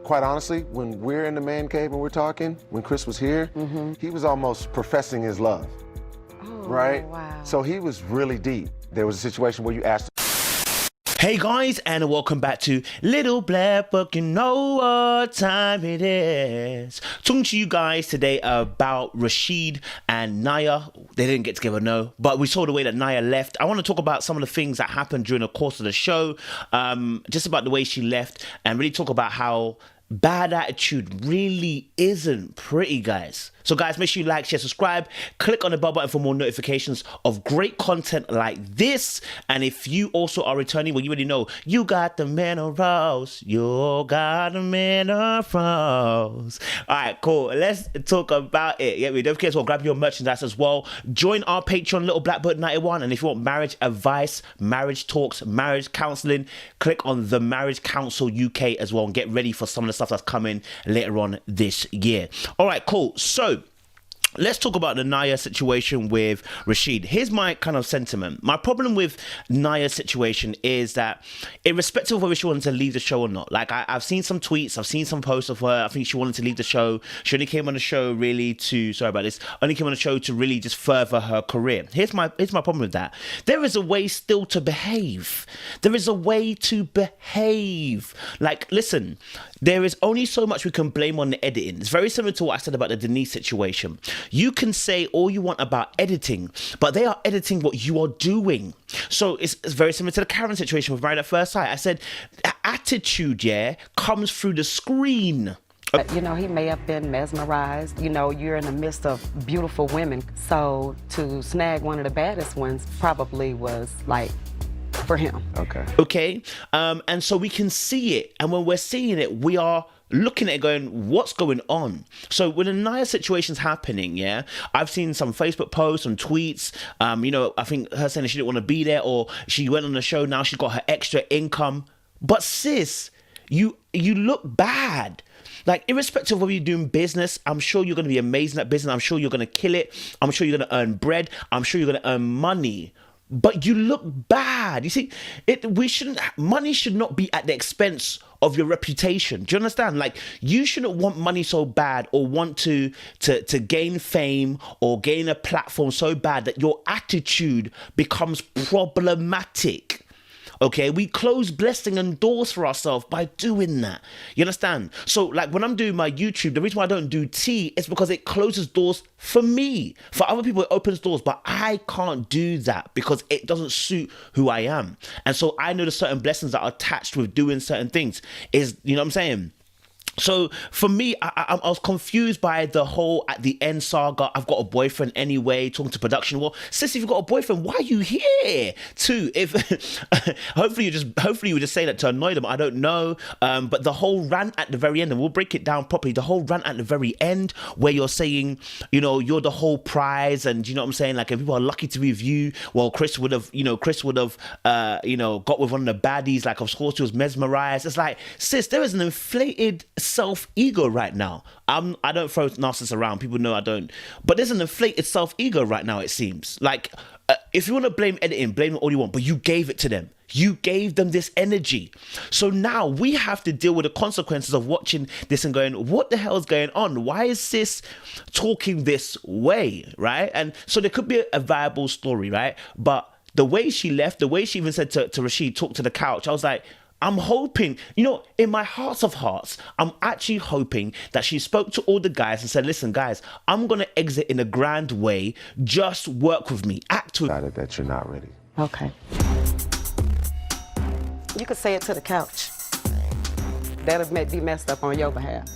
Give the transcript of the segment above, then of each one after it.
Quite honestly, when we're in the man cave and we're talking, when Chris was here, he was almost professing his love, right? Wow. So he was really deep. There was a situation where you asked. Hey guys, and welcome back to Little Black Book. You know what time it is. Talking to you guys today about Rashid and Nyaa. They didn't get together, no, but we saw the way that Nyaa left. I want to talk about some of the things that happened during the course of the show, just about the way she left, and really talk about how bad attitude really isn't pretty, guys. So guys, make sure you like, share, subscribe, click on the bell button for more notifications of great content like this. And if you also are returning, well, you already know, you got the minerals. You got the minerals. All right, cool. Let's talk about it. Yeah, don't forget to grab your merchandise as well. Join our Patreon, Little Black Bird 91. And if you want marriage advice, marriage talks, marriage counseling, click on the Marriage Council UK as well and get ready for some of the stuff that's coming later on this year. All right, cool. So let's talk about the Nyaa situation with Rashid. Here's my kind of sentiment. My problem with Nya's situation is that, irrespective of whether she wanted to leave the show or not, like I've seen some tweets, I've seen some posts of her. I think she wanted to leave the show. She only came on the show really to, only came on the show to really just further her career. Here's my problem with that. There is a way still to behave. There is a way to behave. Like, listen, there is only so much we can blame on the editing. It's very similar to what I said about the Denise situation. You can say all you want about editing, but they are editing what you are doing. So it's very similar to the Karen situation with Married at First Sight. I said, attitude, yeah, comes through the screen. You know, he may have been mesmerized. You know, you're in the midst of beautiful women. So to snag one of the baddest ones probably was like for him. Okay. And so we can see it. And when we're seeing it, we are looking at it going, what's going on? So when the Nyaa situation's happening, yeah, I've seen some Facebook posts, some tweets, you know, I think her saying that she didn't want to be there, or she went on the show, now she's got her extra income. But sis, you look bad. Like, irrespective of whether you're doing business, I'm sure you're going to be amazing at business. I'm sure you're going to kill it. I'm sure you're going to earn bread. I'm sure you're going to earn money. But you look bad. You see, money should not be at the expense of your reputation. Do you understand? Like, you shouldn't want money so bad, or want to gain fame or gain a platform so bad that your attitude becomes problematic. Okay, we close blessing and doors for ourselves by doing that. You understand? So, like, when I'm doing my YouTube, the reason why I don't do tea is because it closes doors for me. For other people, it opens doors, but I can't do that because it doesn't suit who I am. And so I know the certain blessings that are attached with doing certain things. Is, you know what I'm saying? So for me, I was confused by the whole at the end saga. I've got a boyfriend anyway, talking to production. Well, sis, if you've got a boyfriend, why are you here too? If hopefully you just say that to annoy them. I don't know. But the whole rant at the very end, and we'll break it down properly. The whole rant at the very end, where you're saying, you know, you're the whole prize, and you know what I'm saying. Like, if people are lucky to be with you, well, Chris would have, got with one of the baddies. Like, of course, he was mesmerized. It's like, sis, there is an inflated self-ego right now. I don't throw narcissists around. People know I don't. But there's an inflated self-ego right now, it seems. Like, if you want to blame editing, blame it all you want, but you gave it to them. You gave them this energy. So now we have to deal with the consequences of watching this and going, what the hell is going on? Why is sis talking this way, right? And so there could be a viable story, right? But the way she left, the way she even said to Rashid, talk to the couch, I was like, I'm hoping, in my heart of hearts, I'm actually hoping that she spoke to all the guys and said, listen, guys, I'm going to exit in a grand way. Just work with me. Act with Decided that you're not ready. Okay. You could say it to the couch. That'll be messed up on your behalf.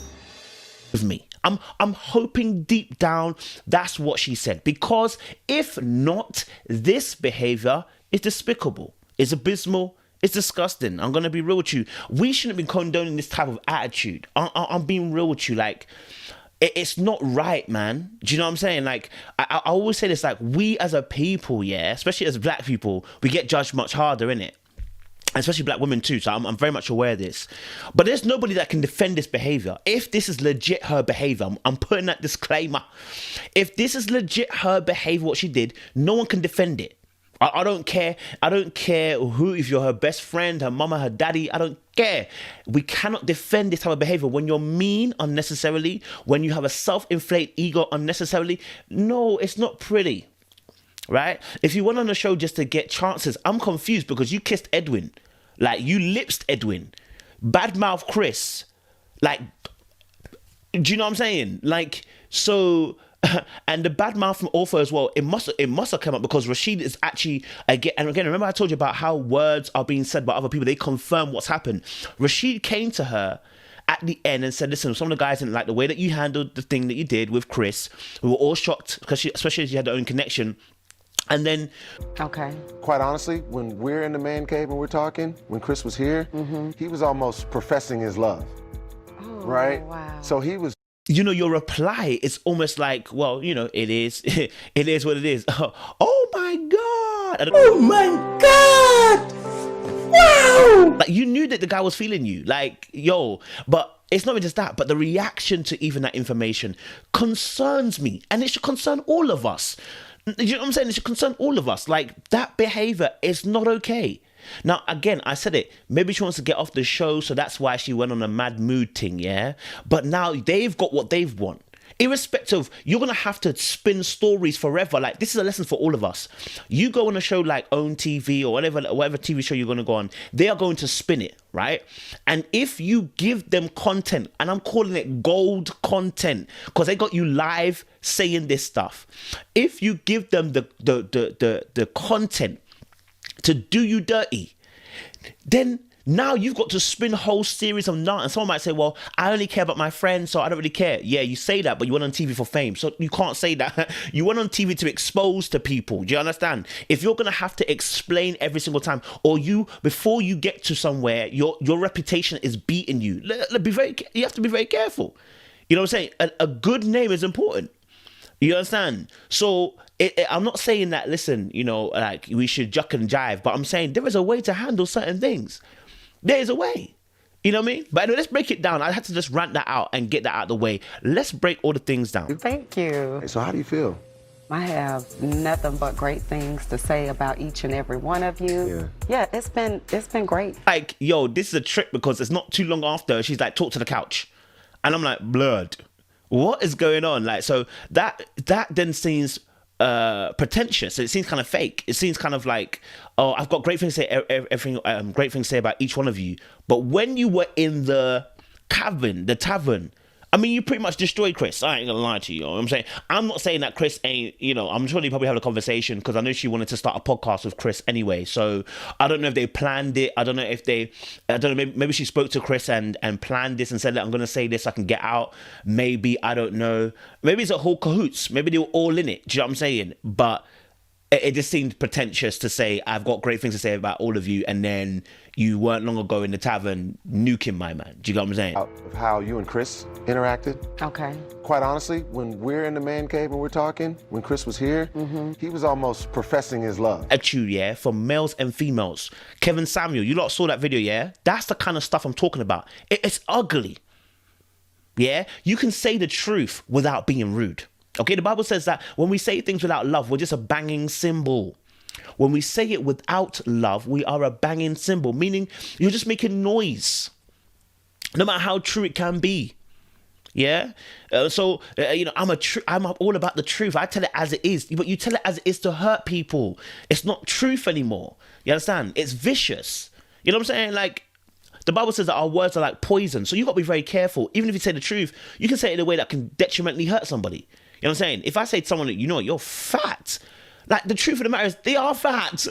with me. I'm hoping deep down that's what she said. Because if not, this behavior is despicable. It's abysmal. It's disgusting. I'm going to be real with you. We shouldn't be condoning this type of attitude. I'm being real with you. Like, it's not right, man. Do you know what I'm saying? Like, I always say this, like, we as a people, yeah, especially as black people, we get judged much harder, innit? Especially black women too, so I'm very much aware of this. But there's nobody that can defend this behavior. If this is legit her behavior, I'm putting that disclaimer. If this is legit her behavior, what she did, no one can defend it. I don't care. I don't care who, if you're her best friend, her mama, her daddy, I don't care. We cannot defend this type of behavior when you're mean unnecessarily, when you have a self-inflated ego unnecessarily. No, it's not pretty, right? If you went on a show just to get chances, I'm confused because you kissed Edwin. Like, you lipsed Edwin. Badmouth Chris. Like, do you know what I'm saying? Like, so... and the bad mouth from author as well, it must have come up because Rashid is actually again remember I told you about how words are being said by other people, they confirm what's happened. Rashid came to her at the end and said, listen, some of the guys didn't like the way that you handled the thing that you did with Chris. We were all shocked because especially as you had their own connection. And then Okay. Quite honestly, when we're in the man cave and we're talking, when Chris was here, he was almost professing his love. Oh, Right? wow. So he was you know, your reply is almost like, well, you know, it is it is what it is. Oh my God. Oh my God. Wow. Like, you knew that the guy was feeling you. Like, yo, but it's not just that, but the reaction to even that information concerns me. And it should concern all of us. You know what I'm saying? It should concern all of us. Like, that behavior is not okay. Now, again, I said it. Maybe she wants to get off the show, so that's why she went on a mad mood thing, yeah? But now they've got what they've want. Irrespective, you're going to have to spin stories forever. Like, this is a lesson for all of us. You go on a show like Own TV or whatever TV show you're going to go on, they are going to spin it, right? And if you give them content, and I'm calling it gold content, because they got you live saying this stuff. If you give them the content to do you dirty, then now you've got to spin a whole series of nonsense. And someone might say, well, I only care about my friends, so I don't really care. Yeah, you say that, but you went on TV for fame, so you can't say that. You went on TV to expose to people. Do you understand? If you're going to have to explain every single time, or before you get to somewhere, your reputation is beating you. You have to be very careful. You know what I'm saying? A good name is important. You understand? So I'm not saying that, listen, you know, like we should juck and jive, but I'm saying there is a way to handle certain things. There is a way. You know what I mean? But anyway, let's break it down. I had to just rant that out and get that out of the way. Let's break all the things down. Thank you. Hey, so how do you feel? I have nothing but great things to say about each and every one of you. Yeah, it's been great. Like, yo, this is a trick because it's not too long after she's like, talk to the couch. And I'm like, blood. What is going on? Like, so that then seems pretentious. It seems kind of fake. It seems kind of like, oh, I've got great things to say, everything, great things to say about each one of you. But when you were in the tavern, I mean, you pretty much destroyed Chris. I ain't gonna lie to you. You know what I'm saying? I'm not saying that Chris ain't, you know, I'm sure they probably have a conversation because I know she wanted to start a podcast with Chris anyway. So I don't know if they planned it. I don't know, maybe she spoke to Chris and planned this and said that I'm gonna say this, I can get out. Maybe, I don't know. Maybe it's a whole cahoots. Maybe they were all in it. Do you know what I'm saying? But it just seemed pretentious to say, I've got great things to say about all of you, and then you weren't long ago in the tavern nuking my man. Do you get what I'm saying? Of how you and Chris interacted. Okay. Quite honestly, when we're in the man cave and we're talking, when Chris was here, he was almost professing his love. At you, yeah, for males and females. Kevin Samuel, you lot saw that video, yeah? That's the kind of stuff I'm talking about. It's ugly. Yeah? You can say the truth without being rude. Okay, the Bible says that when we say things without love, we're just a banging cymbal. When we say it without love, we are a banging cymbal, meaning you're just making noise, no matter how true it can be. Yeah? You know, I'm all about the truth. I tell it as it is, but you tell it as it is to hurt people. It's not truth anymore. You understand? It's vicious. You know what I'm saying? Like, the Bible says that our words are like poison, so you got to be very careful. Even if you say the truth, you can say it in a way that can detrimentally hurt somebody. You know what I'm saying? If I say to someone, you know what, you're fat. Like, the truth of the matter is, they are fat.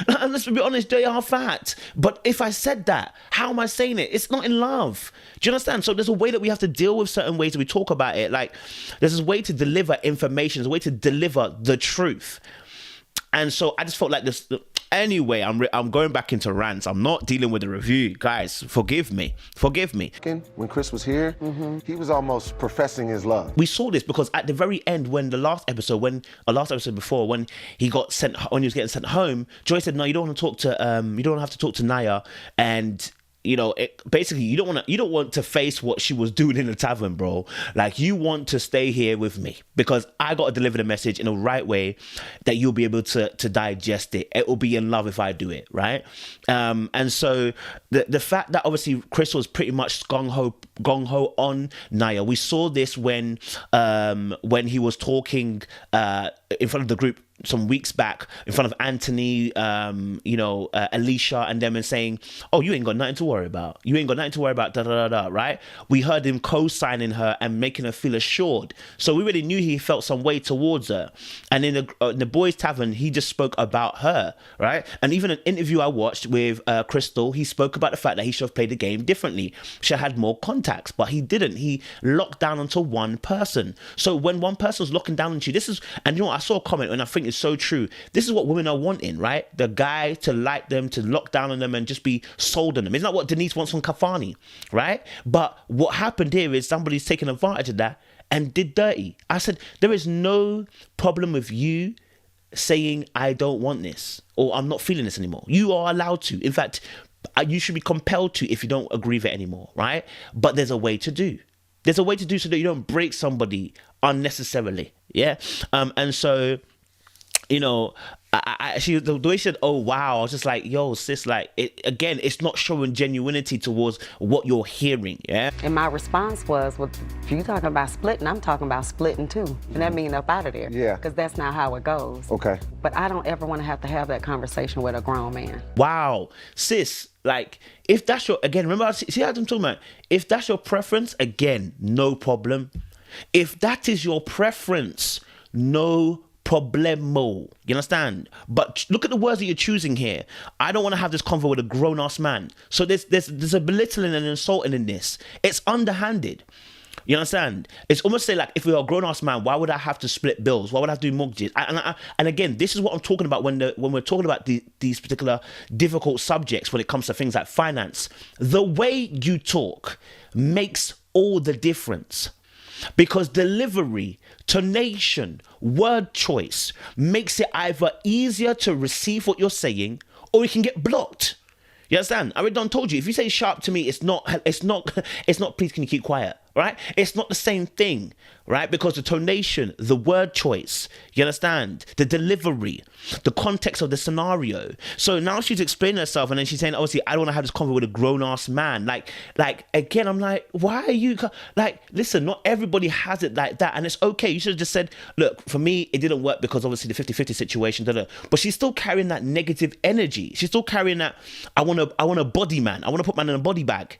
And let's be honest, they are fat. But if I said that, how am I saying it? It's not in love. Do you understand? So there's a way that we have to deal with certain ways that we talk about it. Like, there's this way to deliver information. There's a way to deliver the truth. And so I just felt like this. Anyway, I'm going back into rants. I'm not dealing with the review. Guys, forgive me. When Chris was here, he was almost professing his love. We saw this because at the very end, when last episode before, when he was getting sent home, Joy said, no, you don't want to talk to, you don't have to talk to Nyaa. And basically you don't want to face what she was doing in the tavern, bro. Like, you want to stay here with me because I got to deliver the message in the right way that you'll be able to digest it. It will be in love if I do it, right? And so the fact that obviously Chris was pretty much gung ho on Nyaa. We saw this when he was talking in front of the group some weeks back in front of Anthony, Alicia and them, and saying, oh, you ain't got nothing to worry about. You ain't got nothing to worry about, right? We heard him co-signing her and making her feel assured. So we really knew he felt some way towards her. And in the boys' tavern, he just spoke about her, right? And even an interview I watched with Crystal, he spoke about the fact that he should have played the game differently. Should have had more contacts, but he didn't. He locked down onto one person. So when one person's locking down on you, and you know what, I saw a comment and I think it's so true. This is what women are wanting, right? The guy to like them, to lock down on them and just be sold on them. Isn't that what Denise wants from Kafani, right? But what happened here is somebody's taken advantage of that and did dirty. I said, there is no problem with you saying, I don't want this, or I'm not feeling this anymore. You are allowed to. In fact, you should be compelled to if you don't agree with it anymore, right? But there's a way to do. There's a way to do so that you don't break somebody unnecessarily, yeah? And so, the way she said, oh, wow, I was just like, yo, sis, like, it's not showing genuinity towards what you're hearing, yeah? And my response was, well, if you're talking about splitting, I'm talking about splitting too. And that means up out of there. Yeah. Because that's not how it goes. Okay. But I don't ever want to have that conversation with a grown man. Wow. Sis, like, if that's your, again, remember, see how I'm talking about? If that's your preference, again, no problem. If that is your preference, no problemo. You understand? But look at the words that you're choosing here. I don't want to have this convo with a grown-ass man. So there's a belittling and insulting in this. It's underhanded. You understand? It's almost say like, if we are a grown-ass man, why would I have to split bills? Why would I have to do mortgages? And again, this is what I'm talking about when we're talking about these particular difficult subjects when it comes to things like finance. The way you talk makes all the difference. Because delivery, tonation, word choice makes it either easier to receive what you're saying or it can get blocked. You understand? I already done told you, if you say sharp to me, it's not, please can you keep quiet, right? It's not the same thing, right? Because the tonation, the word choice, you understand? The delivery, the context of the scenario. So now she's explaining herself and then she's saying, obviously, I don't want to have this convo with a grown-ass man. Like, again, I'm like, why are you, like, listen, not everybody has it like that. And it's okay. You should have just said, look, for me, it didn't work because obviously the 50-50 situation, but she's still carrying that negative energy. She's still carrying that, I want a body man. I want to put man in a body bag.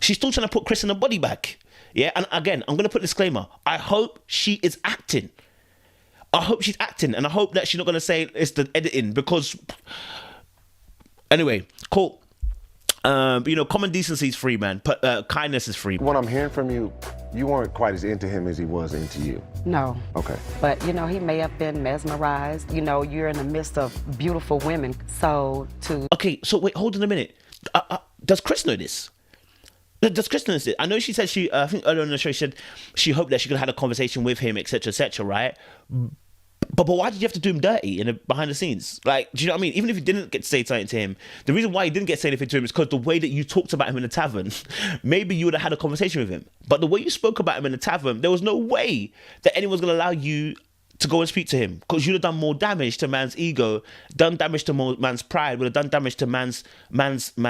She's still trying to put Chris in a body bag. Yeah, and again, I'm going to put a disclaimer. I hope she is acting. I hope she's acting, and I hope that she's not going to say it's the editing, because... Anyway, cool. Common decency is free, man. Kindness is free. What I'm hearing from you, you weren't quite as into him as he was into you. No. Okay. But, he may have been mesmerized. You're in the midst of beautiful women, so to... Okay, so wait, hold on a minute. Does Chris know this? Does Chris know this? I know she said I think earlier on the show, she said she hoped that she could have had a conversation with him, etc., right? But why did you have to do him dirty behind the scenes? Like, do you know what I mean? Even if you didn't get to say something to him, the reason why you didn't get to say anything to him is because the way that you talked about him in the tavern, maybe you would have had a conversation with him. But the way you spoke about him in the tavern, there was no way that anyone's going to allow you to go and speak to him, because you'd have done more damage to man's ego, done damage to man's pride, would have done damage to man's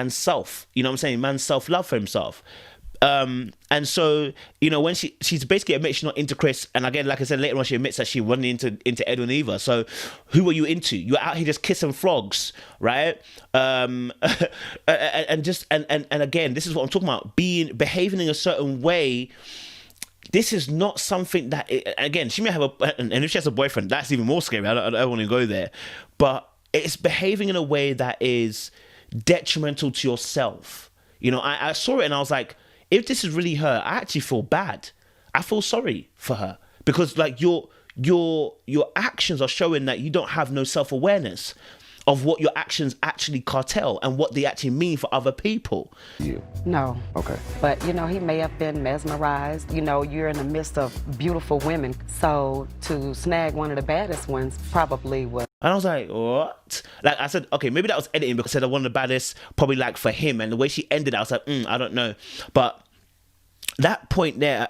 self. You know what I'm saying? Man's self-love for himself. And so, when she's basically admits she's not into Chris, and again, like I said later on, she admits that she wasn't into Edwin either. So who are you into? You're out here just kissing frogs, right? And again, this is what I'm talking about, behaving in a certain way. This is not something that, again, she may have and if she has a boyfriend, that's even more scary. I don't want to go there. But it's behaving in a way that is detrimental to yourself. I saw it and I was like, if this is really her, I actually feel bad. I feel sorry for her, because like your actions are showing that you don't have no self-awareness of what your actions actually cartel and what they actually mean for other people. You? No. Okay. But, he may have been mesmerized. You're in the midst of beautiful women. So to snag one of the baddest ones probably was And I was like, what? Like, I said, okay, maybe that was editing because I said one of the baddest, probably like for him. And the way she ended, I was like, I don't know. But that point there,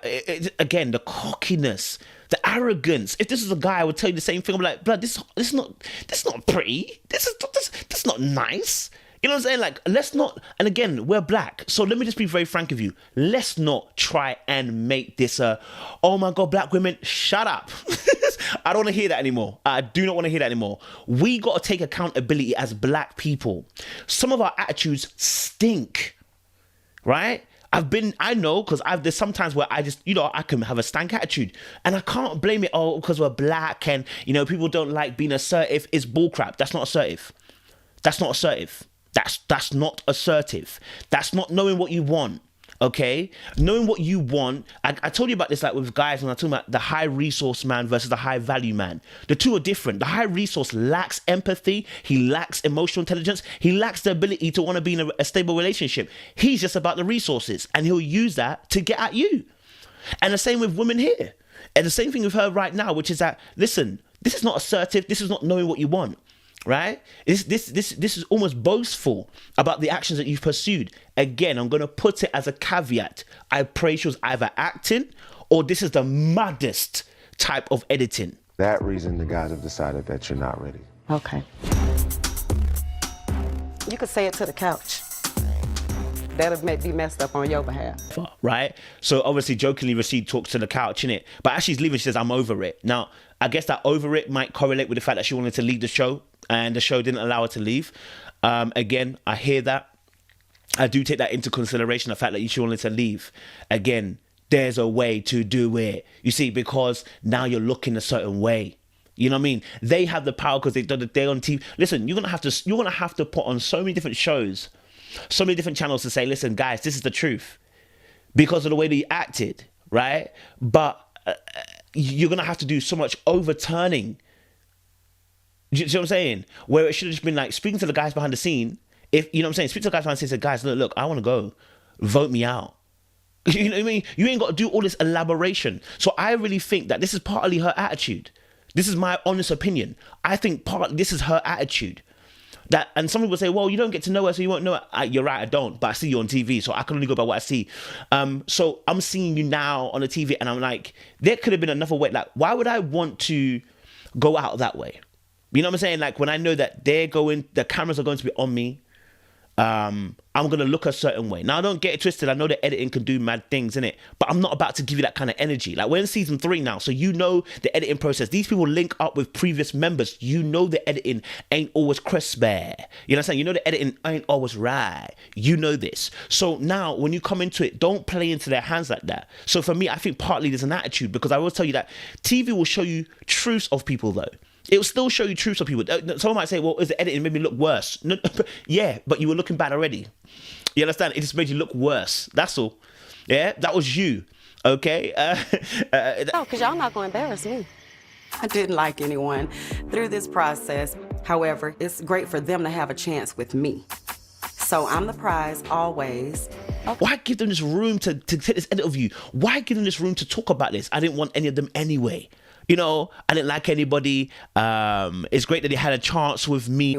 again, the cockiness, the arrogance. If this was a guy, I would tell you the same thing. I'm like, blood, this is not pretty. That's not nice. You know what I'm saying? Like, let's not, and again, we're black. So let me just be very frank with you. Let's not try and make this oh my God, black women, shut up. I don't want to hear that anymore. I do not want to hear that anymore. We got to take accountability as black people. Some of our attitudes stink, right? I know, because there's sometimes where I just, I can have a stank attitude and I can't blame it, because we're black and, people don't like being assertive. It's bullcrap. That's not assertive. That's not assertive. That's not assertive. That's not knowing what you want. Okay, knowing what you want. I told you about this, like with guys, when I talk about the high resource man versus the high value man. The two are different. The high resource lacks empathy. He lacks emotional intelligence. He lacks the ability to want to be in a stable relationship. He's just about the resources, and he'll use that to get at you. And the same with women here. And the same thing with her right now, which is that, listen, this is not assertive. This is not knowing what you want. Right? This is almost boastful about the actions that you've pursued. Again, I'm going to put it as a caveat. I pray she was either acting or this is the maddest type of editing. That reason the guys have decided that you're not ready. Okay. You could say it to the couch. That'll be messed up on your behalf. Right? So obviously jokingly Rashid talks to the couch, innit? But as she's leaving, she says, I'm over it. Now, I guess that over it might correlate with the fact that she wanted to leave the show and the show didn't allow her to leave. Again, I hear that. I do take that into consideration, the fact that she wanted to leave. Again, there's a way to do it. You see, because now you're looking a certain way. You know what I mean? They have the power because they're on TV. Listen, you're gonna have to put on so many different shows, so many different channels to say, listen, guys, this is the truth. Because of the way that you acted, right? But you're gonna have to do so much overturning. Do you see what I'm saying? Where it should have just been like speaking to the guys behind the scene. If you know what I'm saying, speak to the guys behind the scene and say, guys, look, I want to go. Vote me out. You know what I mean? You ain't got to do all this elaboration. So I really think that this is partly her attitude. This is my honest opinion. I think this is her attitude. That, and some people say, well, you don't get to know her, so you won't know her. You're right, I don't, but I see you on TV, so I can only go by what I see. So I'm seeing you now on the TV, and I'm like, there could have been another way. Like, why would I want to go out that way? You know what I'm saying? Like, when I know that the cameras are going to be on me, I'm going to look a certain way. Now, don't get it twisted. I know that editing can do mad things, innit? But I'm not about to give you that kind of energy. Like, we're in season 3 now, so you know the editing process. These people link up with previous members. You know the editing ain't always crispy. You know what I'm saying? You know the editing ain't always right. You know this. So now, when you come into it, don't play into their hands like that. So for me, I think partly there's an attitude, because I will tell you that TV will show you truths of people, though. It will still show you truths of people. Someone might say, well, is the editing made me look worse? No, yeah, but you were looking bad already. You understand? It just made you look worse. That's all. Yeah, that was you. Okay? No, because y'all not going to embarrass me. I didn't like anyone through this process. However, it's great for them to have a chance with me. So I'm the prize always. Okay. Why give them this room to take this edit of you? Why give them this room to talk about this? I didn't want any of them anyway. You know, I didn't like anybody. It's great that they had a chance with me.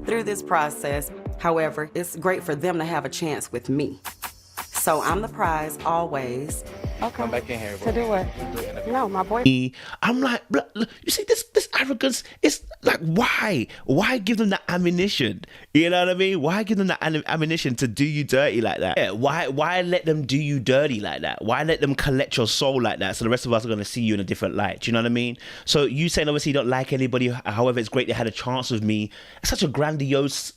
Through this process, however, it's great for them to have a chance with me. So I'm the prize always. Okay. Come back in here, bro. To do what? No, my boy. I'm like, you see, this arrogance is like, why? Why give them that ammunition? You know what I mean? Why give them that ammunition to do you dirty like that? Yeah, why let them do you dirty like that? Why let them collect your soul like that so the rest of us are going to see you in a different light? Do you know what I mean? So you saying obviously you don't like anybody, however, it's great they had a chance with me. It's such a grandiose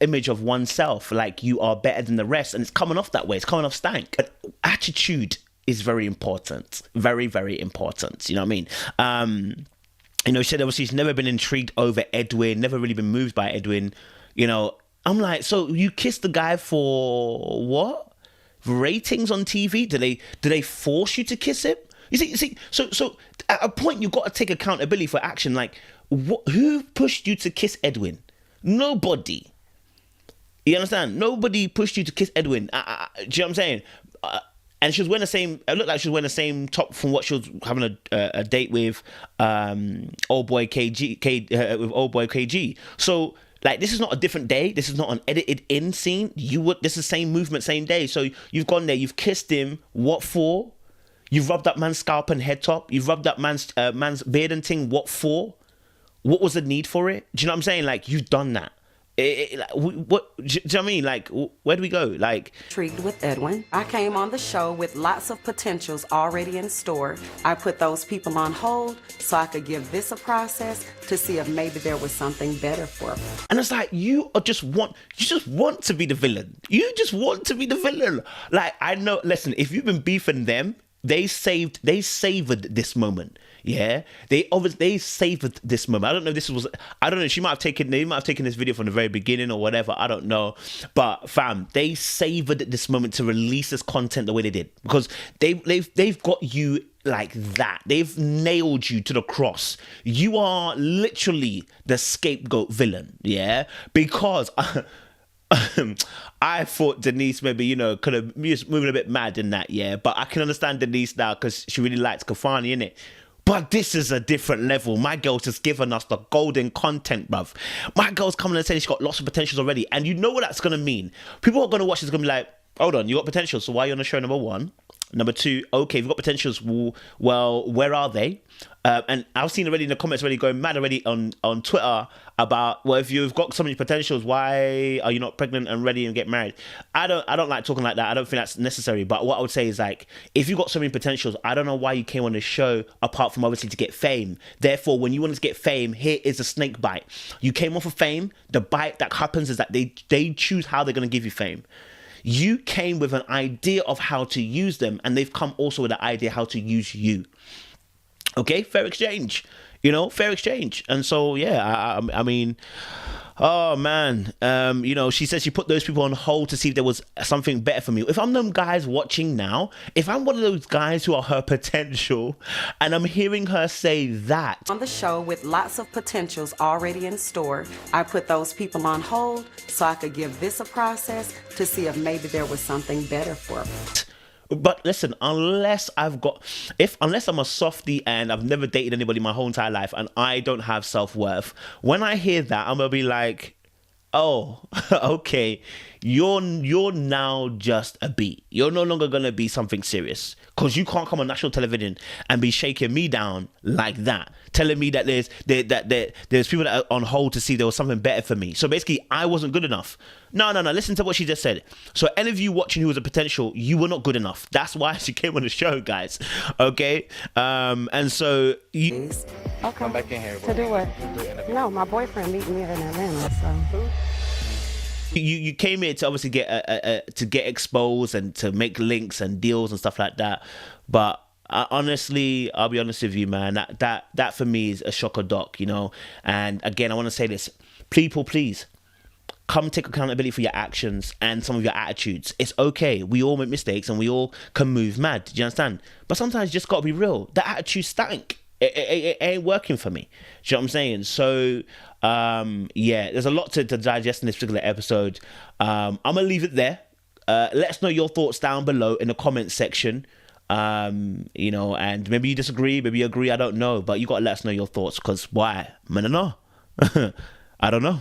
image of oneself, like you are better than the rest, and it's coming off that way. It's coming off stank. But attitude is very important. Very, very important. You know what I mean? You know, she said obviously she's never been intrigued over Edwin, never really been moved by Edwin. You know, I'm like, so you kissed the guy for what? Ratings on TV? Do they force you to kiss him? You see, so at a point you've got to take accountability for action. Like, who pushed you to kiss Edwin? Nobody. You understand? Nobody pushed you to kiss Edwin. Do you know what I'm saying? and she was wearing the same. It looked like she was wearing the same top from what she was having a date with old boy with old boy KG. So like, this is not a different day. This is not an edited in scene. This is same movement, same day. So you've gone there, you've kissed him. What for? You've rubbed up man's scalp and head top. You've rubbed up man's beard and thing. What for? What was the need for it? Do you know what I'm saying? Like, you've done that. What do you know what I mean? Like, where do we go? Like, intrigued with Edwin. I came on the show with lots of potentials already in store. I put those people on hold so I could give this a process to see if maybe there was something better for me. and it's like, you just want to be the villain. You just want to be the villain. Like, I know. Listen, if you've been beefing them, they savored this moment. Yeah, they savored this moment. I don't know if I don't know. They might have taken this video from the very beginning or whatever. I don't know. But fam, they savored this moment to release this content the way they did, because they've got you like that. They've nailed you to the cross. You are literally the scapegoat villain. Yeah, because I thought Denise maybe, could have moving a bit mad in that, yeah. But I can understand Denise now, because she really likes Kafani, innit? But this is a different level. My girl's just given us the golden content, bruv. My girl's coming and saying she's got lots of potentials already. And you know what that's going to mean? People are going to watch this, going to be like, hold on, you got potentials, so why are you on the show, number one? Number two, okay, you've got potentials, well, where are they? And I've seen already in the comments already going mad already on Twitter about, well, if you've got so many potentials, why are you not pregnant and ready and get married? I don't like talking like that. I don't think that's necessary. But what I would say is, like, if you've got so many potentials, I don't know why you came on this show apart from obviously to get fame. Therefore, when you want to get fame, here is a snake bite. You came off of fame. The bite that happens is that they choose how they're going to give you fame. You came with an idea of how to use them, and they've come also with an idea how to use you. Okay, fair exchange. Fair exchange. And so, yeah, I mean, oh man, she said she put those people on hold to see if there was something better for me. If I'm them guys watching now, if I'm one of those guys who are her potential, and I'm hearing her say that On the show with lots of potentials already in store, I put those people on hold so I could give this a process to see if maybe there was something better for me. But listen, unless I'm a softie and I've never dated anybody my whole entire life and I don't have self-worth, when I hear that, I'm gonna be like, oh, okay, you're now just a beat. You're no longer gonna be something serious, because you can't come on national television and be shaking me down like that, telling me that there's people that are on hold to see there was something better for me. So basically, I wasn't good enough. No. Listen to what she just said. So any of you watching who was a potential, you were not good enough. That's why she came on the show, guys. Okay. And so you. Okay. Come back in here. To do what? No, my boyfriend meeting me in Atlanta, so. You came here to obviously get exposed and to make links and deals and stuff like that, but honestly, I'll be honest with you, man. That for me is a shocker doc, And again, I want to say this: people, please come take accountability for your actions and some of your attitudes. It's okay. We all make mistakes and we all can move mad. Do you understand? But sometimes you just gotta be real. The attitude stank. It ain't working for me. Do you know what I'm saying? So, yeah, there's a lot to digest in this particular episode. I'm gonna leave it there. Let us know your thoughts down below in the comment section. And maybe you disagree, maybe you agree, I don't know, but you gotta let us know your thoughts, because why? I don't know. I don't know.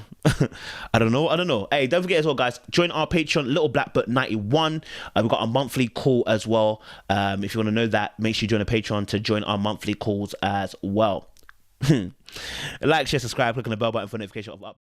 I don't know. Hey, don't forget as well, guys, join our Patreon, Little Black Book 91. We've got a monthly call as well. If you want to know that, make sure you join the Patreon to join our monthly calls as well. Like, share, subscribe, click on the bell button for notification of up.